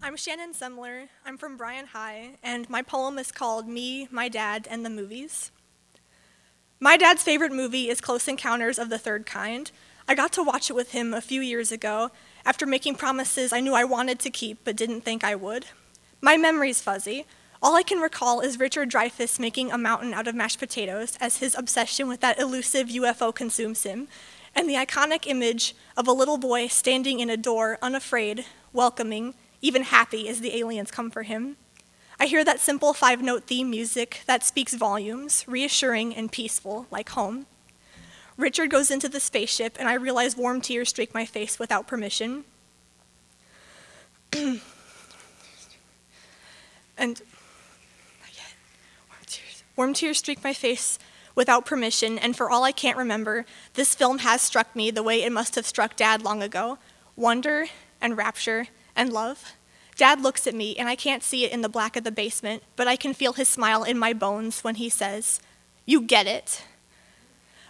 I'm Shannon Semler. I'm from Bryan High, and my poem is called Me, My Dad, and the Movies. My dad's favorite movie is Close Encounters of the Third Kind. I got to watch it with him a few years ago after making promises I knew I wanted to keep but didn't think I would. My memory's fuzzy. All I can recall is Richard Dreyfuss making a mountain out of mashed potatoes as his obsession with that elusive UFO consumes him, and the iconic image of a little boy standing in a door, unafraid, welcoming, even happy as the aliens come for him. I hear that simple 5-note theme music that speaks volumes, reassuring and peaceful, like home. Richard goes into the spaceship, and I realize warm tears streak my face without permission. Warm tears streak my face without permission, and for all I can't remember, this film has struck me the way it must have struck Dad long ago. Wonder and rapture and love. Dad looks at me, and I can't see it in the black of the basement, but I can feel his smile in my bones when he says, "You get it."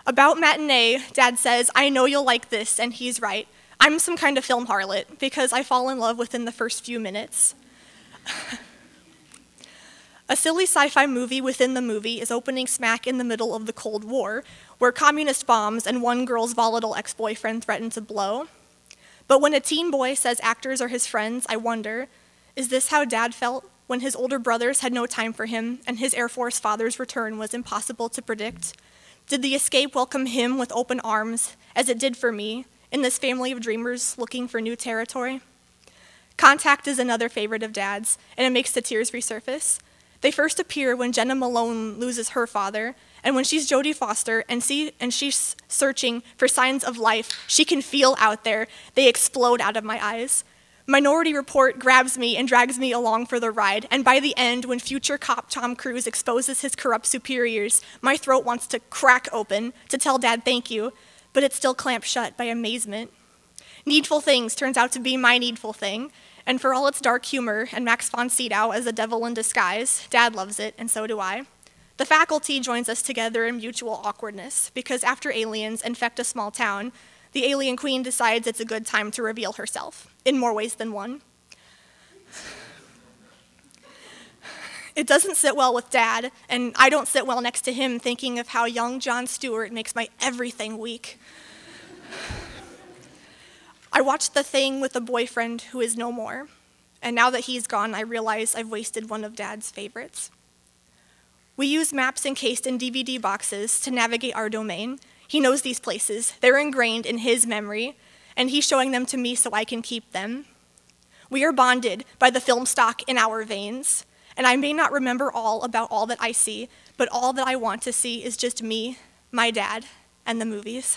About Matinee, Dad says, "I know you'll like this," and he's right. I'm some kind of film harlot, because I fall in love within the first few minutes. A silly sci-fi movie within the movie is opening smack in the middle of the Cold War, where communist bombs and one girl's volatile ex-boyfriend threaten to blow. But when a teen boy says actors are his friends, I wonder, is this how Dad felt when his older brothers had no time for him and his Air Force father's return was impossible to predict? Did the escape welcome him with open arms, as it did for me, in this family of dreamers looking for new territory? Contact is another favorite of Dad's, and it makes the tears resurface. They first appear when Jenna Malone loses her father, and when she's Jodie Foster and she's searching for signs of life she can feel out there, they explode out of my eyes. Minority Report grabs me and drags me along for the ride, and by the end, when future cop Tom Cruise exposes his corrupt superiors, my throat wants to crack open to tell Dad thank you, but it's still clamped shut by amazement. Needful Things turns out to be my needful thing, and for all its dark humor and Max von Sydow as a devil in disguise, Dad loves it, and so do I. The faculty joins us together in mutual awkwardness, because after aliens infect a small town, the alien queen decides it's a good time to reveal herself, in more ways than one. It doesn't sit well with Dad, and I don't sit well next to him thinking of how young Jon Stewart makes my everything weak. I watched The Thing with a boyfriend who is no more, and now that he's gone, I realize I've wasted one of Dad's favorites. We use maps encased in DVD boxes to navigate our domain. He knows these places. They're ingrained in his memory, and he's showing them to me so I can keep them. We are bonded by the film stock in our veins, and I may not remember all about all that I see, but all that I want to see is just me, my dad, and the movies.